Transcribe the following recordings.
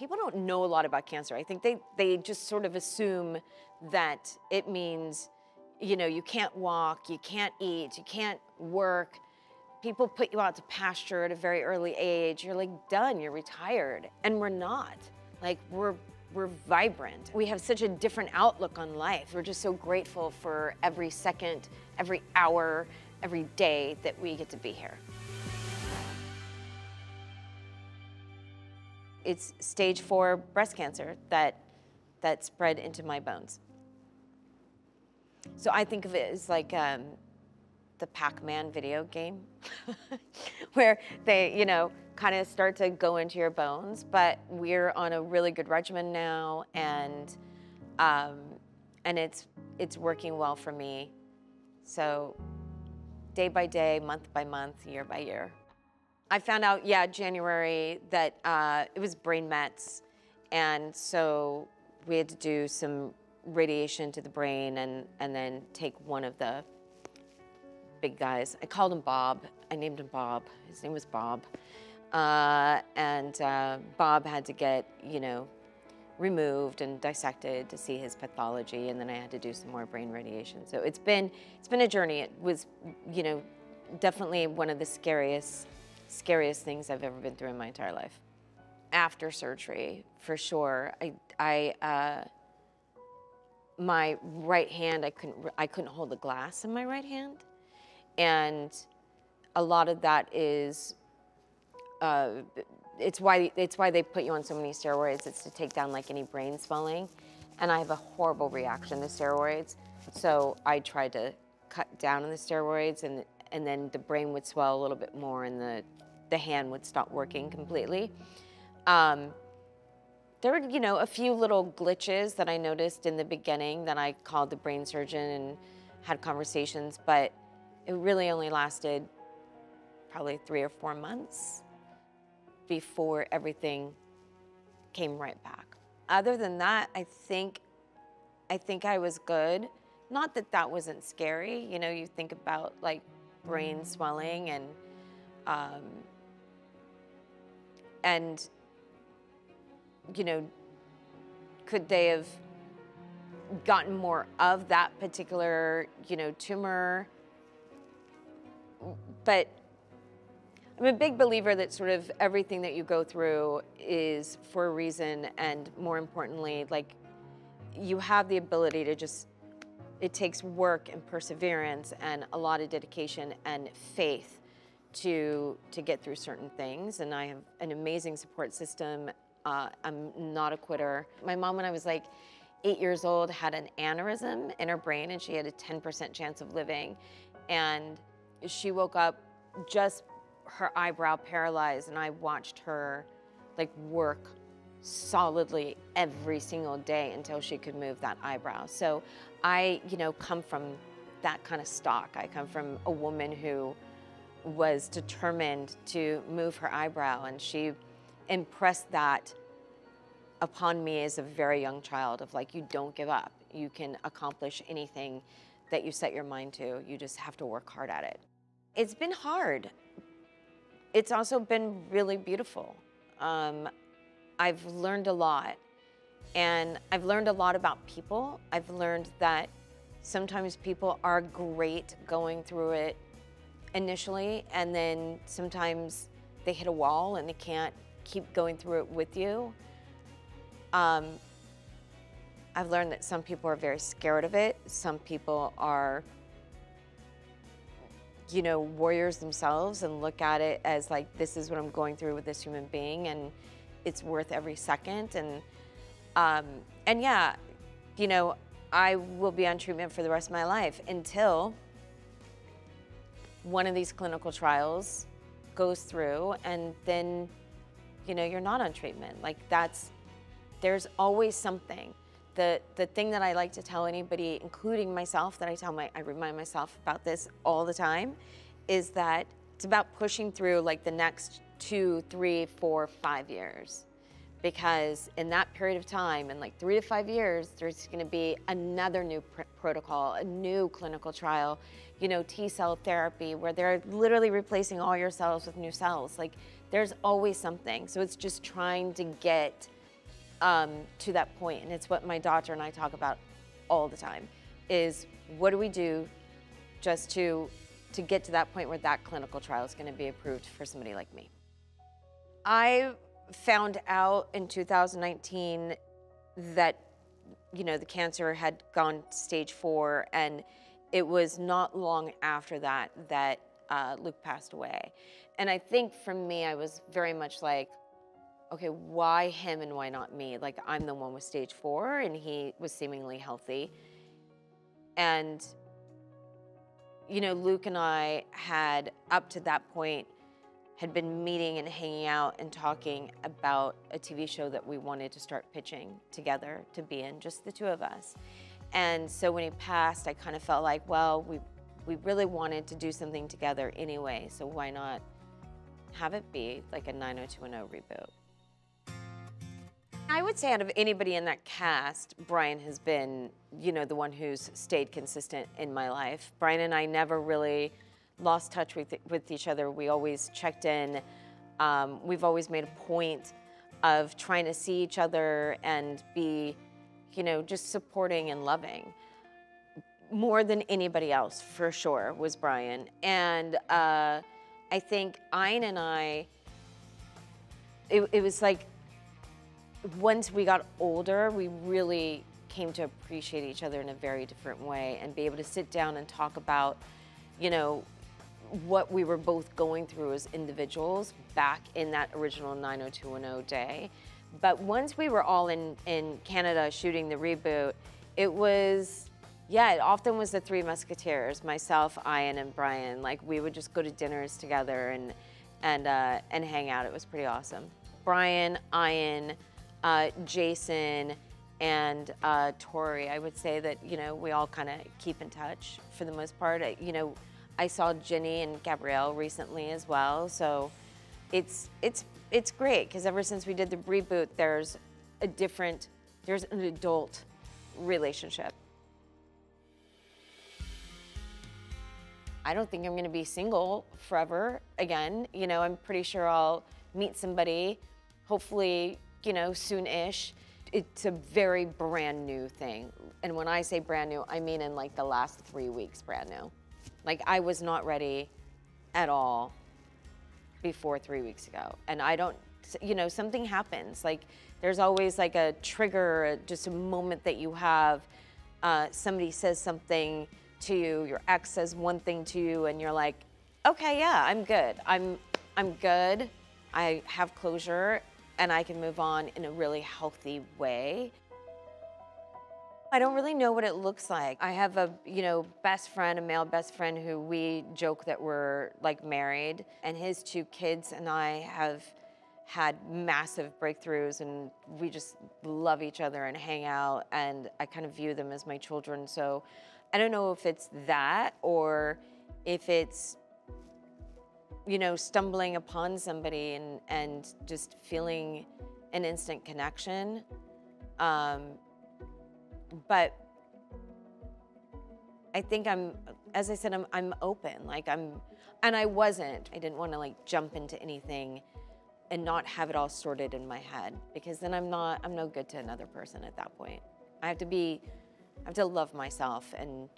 People don't know a lot about cancer. I think they just sort of assume that it means, you know, you can't walk, you can't eat, you can't work. People put you out to pasture at a very early age. You're like done, you're retired. And we're not. Like we're vibrant. We have such a different outlook on life. We're just so grateful for every second, every hour, every day that we get to be here. It's stage 4 breast cancer that spread into my bones. So I think of it as like the Pac-Man video game, where they, you know, kind of start to go into your bones. But we're on a really good regimen now, and it's working well for me. So day by day, month by month, year by year. I found out, yeah, January, that it was brain mets, and so we had to do some radiation to the brain and then take one of the big guys. I called him Bob. I named him Bob. His name was Bob. Bob had to get, you know, removed and dissected to see his pathology, and then I had to do some more brain radiation. So it's been a journey. It was, you know, definitely one of the scariest things I've ever been through in my entire life. After surgery, for sure, my right hand, I couldn't hold the glass in my right hand, and a lot of that is, it's why they put you on so many steroids. It's to take down like any brain swelling, and I have a horrible reaction to steroids, so I tried to cut down on the steroids, and then the brain would swell a little bit more, and the hand would stop working completely. There were, you know, a few little glitches that I noticed in the beginning that I called the brain surgeon and had conversations, but it really only lasted probably 3 or 4 months before everything came right back. Other than that, I think I was good. Not that that wasn't scary. You know, you think about like brain swelling and you know, could they have gotten more of that particular, you know, tumor? But I'm a big believer that sort of everything that you go through is for a reason, and more importantly, like, you have the ability to just, it takes work and perseverance and a lot of dedication and faith to get through certain things, and I have an amazing support system. I'm not a quitter. My mom, when I was like 8 years old, had an aneurysm in her brain, and she had a 10% chance of living, and she woke up just her eyebrow paralyzed, and I watched her like work solidly every single day until she could move that eyebrow. So I, you know, come from that kind of stock. I come from a woman who was determined to move her eyebrow, and she impressed that upon me as a very young child of like, you don't give up. You can accomplish anything that you set your mind to. You just have to work hard at it. It's been hard. It's also been really beautiful. I've learned a lot, and I've learned a lot about people. I've learned that sometimes people are great going through it initially, and then sometimes they hit a wall and they can't keep going through it with you. I've learned that some people are very scared of it. Some people are, you know, warriors themselves and look at it as like, this is what I'm going through with this human being, and it's worth every second. And yeah, you know, I will be on treatment for the rest of my life until one of these clinical trials goes through, and then, you know, you're not on treatment. Like, there's always something. The thing that I like to tell anybody, including myself, that I remind myself about this all the time, is that it's about pushing through like the next 2, 3, 4, 5 years. Because in that period of time, in like 3 to 5 years, there's gonna be another new protocol, a new clinical trial, you know, T-cell therapy, where they're literally replacing all your cells with new cells. Like, there's always something. So it's just trying to get to that point, and it's what my doctor and I talk about all the time, is what do we do just to get to that point where that clinical trial is going to be approved for somebody like me. I found out in 2019 that, the cancer had gone stage 4, and it was not long after that Luke passed away. And I think for me, I was very much like, okay, why him and why not me? Like, I'm the one with stage 4, and he was seemingly healthy. And, Luke and I had, up to that point, had been meeting and hanging out and talking about a TV show that we wanted to start pitching together to be in, just the two of us. And so when he passed, I kind of felt like, well, we really wanted to do something together anyway, so why not have it be like a 90210 reboot? I would say out of anybody in that cast, Brian has been, the one who's stayed consistent in my life. Brian and I never really lost touch with each other. We always checked in. We've always made a point of trying to see each other and be, just supporting and loving. More than anybody else, for sure, was Brian. And I think Ian and I, it was like, once we got older, we really came to appreciate each other in a very different way and be able to sit down and talk about, what we were both going through as individuals back in that original 90210 day. But once we were all in Canada shooting the reboot, it was, it often was the Three Musketeers, myself, Ian, and Brian. Like, we would just go to dinners together and hang out. It was pretty awesome. Brian, Ian, Jason, and Tori, I would say that, we all kind of keep in touch for the most part. I saw Ginny and Gabrielle recently as well, so it's great, because ever since we did the reboot, there's an adult relationship. I don't think I'm gonna be single forever again. I'm pretty sure I'll meet somebody, hopefully, soon-ish. It's a very brand new thing. And when I say brand new, I mean in like the last 3 weeks brand new. Like, I was not ready at all before 3 weeks ago. And I don't, something happens. Like, there's always like a trigger, just a moment that you have. Somebody says something to you, your ex says one thing to you, and you're like, okay, yeah, I'm good. I'm good. I have closure, and I can move on in a really healthy way. I don't really know what it looks like. I have a, best friend, a male best friend, who we joke that we're like married, and his 2 kids and I have had massive breakthroughs, and we just love each other and hang out, and I kind of view them as my children. So I don't know if it's that, or if it's, stumbling upon somebody and just feeling an instant connection. But I think as I said, I'm open. Like, and I wasn't. I didn't want to like jump into anything and not have it all sorted in my head, because then I'm no good to another person at that point. I have to love myself and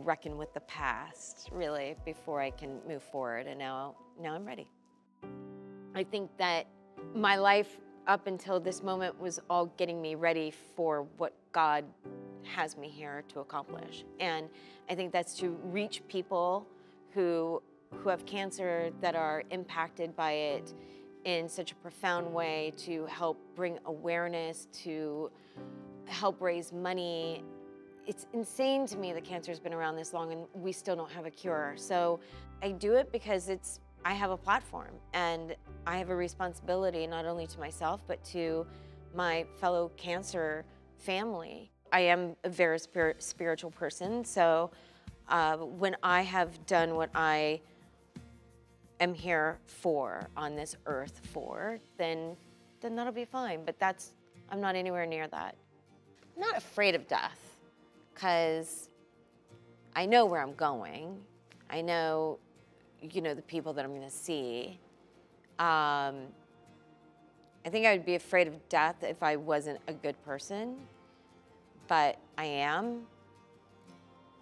reckon with the past, really, before I can move forward. And now I'm ready. I think that my life up until this moment was all getting me ready for what God has me here to accomplish. And I think that's to reach people who have cancer, that are impacted by it in such a profound way, to help bring awareness, to help raise money. It's insane to me that cancer's been around this long and we still don't have a cure. So I do it because I have a platform, and I have a responsibility not only to myself, but to my fellow cancer family. I am a very spiritual person, so when I have done what I am here for, on this earth for, then that'll be fine. But I'm not anywhere near that. I'm not afraid of death, because I know where I'm going. I know, the people that I'm going to see. I think I would be afraid of death if I wasn't a good person, but I am.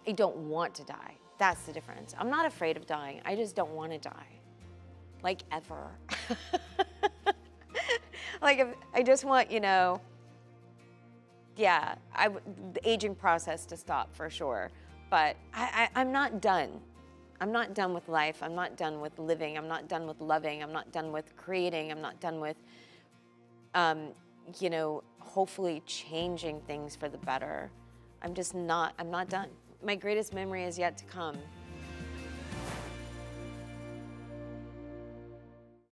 I don't want to die. That's the difference. I'm not afraid of dying. I just don't want to die. Like, ever. Like, if, I just want, you know, yeah, the aging process to stop for sure. But I'm not done. I'm not done with life. I'm not done with living. I'm not done with loving. I'm not done with creating. I'm not done with, you know, hopefully changing things for the better. I'm not done. My greatest memory is yet to come.